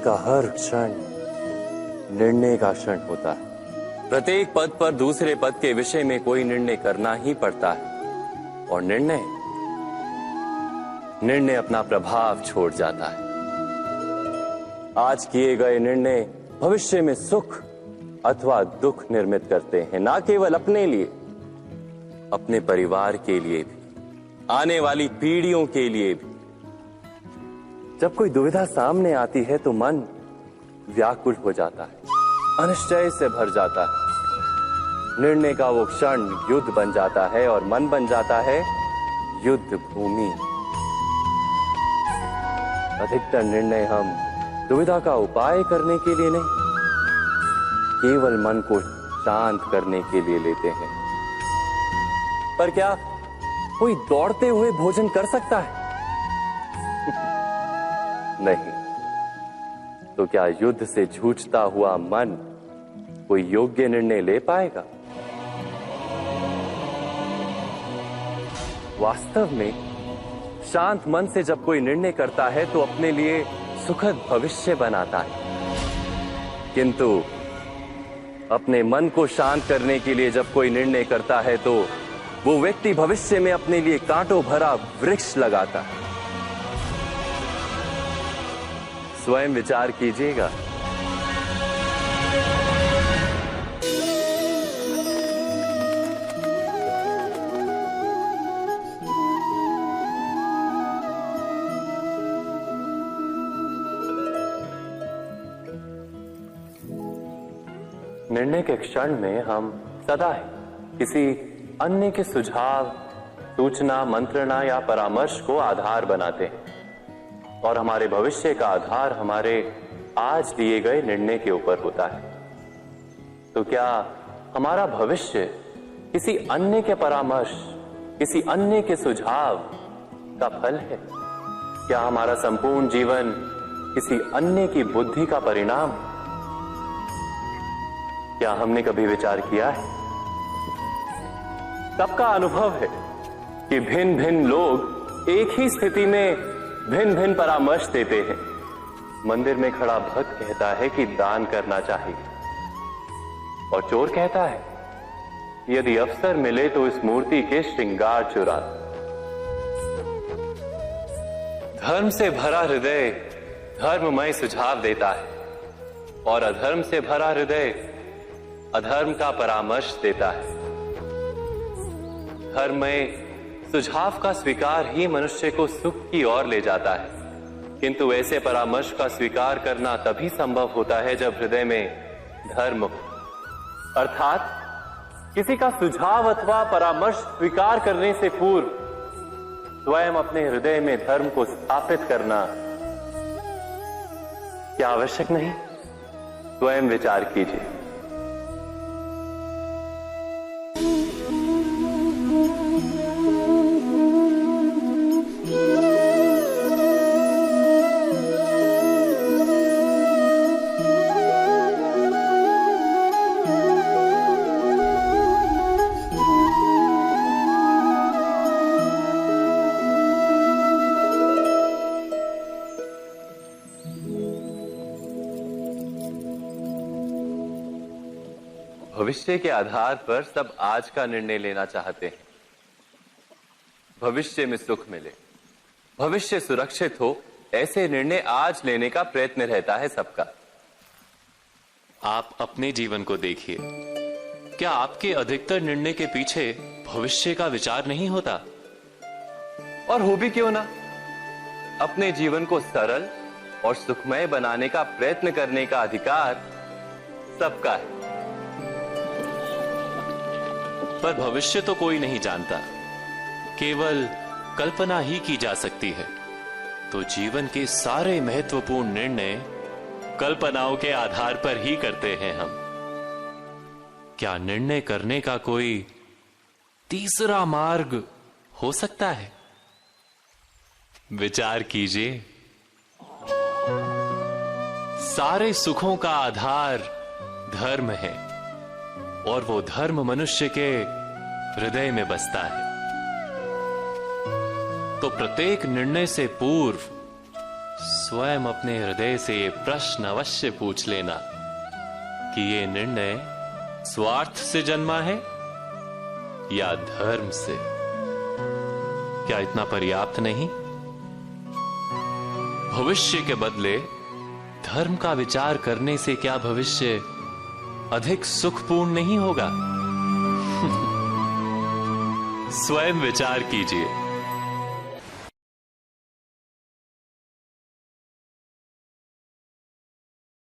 का हर क्षण निर्णय का क्षण होता है। प्रत्येक पद पर दूसरे पद के विषय में कोई निर्णय करना ही पड़ता है और निर्णय अपना प्रभाव छोड़ जाता है। आज किए गए निर्णय भविष्य में सुख अथवा दुख निर्मित करते हैं, ना केवल अपने लिए, अपने परिवार के लिए भी, आने वाली पीढ़ियों के लिए भी। जब कोई दुविधा सामने आती है तो मन व्याकुल हो जाता है, अनिश्चय से भर जाता है। निर्णय का वो क्षण युद्ध बन जाता है और मन बन जाता है युद्ध भूमि। अधिकतर निर्णय हम दुविधा का उपाय करने के लिए नहीं, केवल मन को शांत करने के लिए लेते हैं। पर क्या कोई दौड़ते हुए भोजन कर सकता है? नहीं। तो क्या युद्ध से जूझता हुआ मन कोई योग्य निर्णय ले पाएगा? वास्तव में शांत मन से जब कोई निर्णय करता है तो अपने लिए सुखद भविष्य बनाता है, किंतु अपने मन को शांत करने के लिए जब कोई निर्णय करता है तो वो व्यक्ति भविष्य में अपने लिए कांटों भरा वृक्ष लगाता है। स्वयं विचार कीजिएगा। निर्णय के क्षण में हम सदा ही किसी अन्य के सुझाव, सूचना, मंत्रणा या परामर्श को आधार बनाते हैं और हमारे भविष्य का आधार हमारे आज लिए गए निर्णय के ऊपर होता है। तो क्या हमारा भविष्य किसी अन्य के परामर्श, किसी अन्य के सुझाव का फल है? क्या हमारा संपूर्ण जीवन किसी अन्य की बुद्धि का परिणाम? क्या हमने कभी विचार किया है? सबका अनुभव है कि भिन्न भिन्न लोग एक ही स्थिति में भिन्न भिन्न परामर्श देते हैं। मंदिर में खड़ा भक्त कहता है कि दान करना चाहिए और चोर कहता है यदि अवसर मिले तो इस मूर्ति के श्रृंगार चुरा। धर्म से भरा हृदय धर्ममय सुझाव देता है और अधर्म से भरा हृदय अधर्म का परामर्श देता है। धर्म में सुझाव का स्वीकार ही मनुष्य को सुख की ओर ले जाता है, किंतु ऐसे परामर्श का स्वीकार करना तभी संभव होता है जब हृदय में धर्म हो। अर्थात किसी का सुझाव अथवा परामर्श स्वीकार करने से पूर्व स्वयं अपने हृदय में धर्म को स्थापित करना क्या आवश्यक नहीं? स्वयं विचार कीजिए। भविष्य के आधार पर सब आज का निर्णय लेना चाहते हैं। भविष्य में सुख मिले, भविष्य सुरक्षित हो, ऐसे निर्णय आज लेने का प्रयत्न रहता है सबका। आप अपने जीवन को देखिए, क्या आपके अधिकतर निर्णय के पीछे भविष्य का विचार नहीं होता? और हो भी क्यों ना। अपने जीवन को सरल और सुखमय बनाने का प्रयत्न करने का अधिकार सबका है। पर भविष्य तो कोई नहीं जानता, केवल कल्पना ही की जा सकती है। तो जीवन के सारे महत्वपूर्ण निर्णय कल्पनाओं के आधार पर ही करते हैं हम। क्या निर्णय करने का कोई तीसरा मार्ग हो सकता है? विचार कीजिए। सारे सुखों का आधार धर्म है और वो धर्म मनुष्य के हृदय में बसता है। तो प्रत्येक निर्णय से पूर्व स्वयं अपने हृदय से ये प्रश्न अवश्य पूछ लेना कि ये निर्णय स्वार्थ से जन्मा है या धर्म से। क्या इतना पर्याप्त नहीं? भविष्य के बदले धर्म का विचार करने से क्या भविष्य अधिक सुखपूर्ण नहीं होगा? स्वयं विचार कीजिए।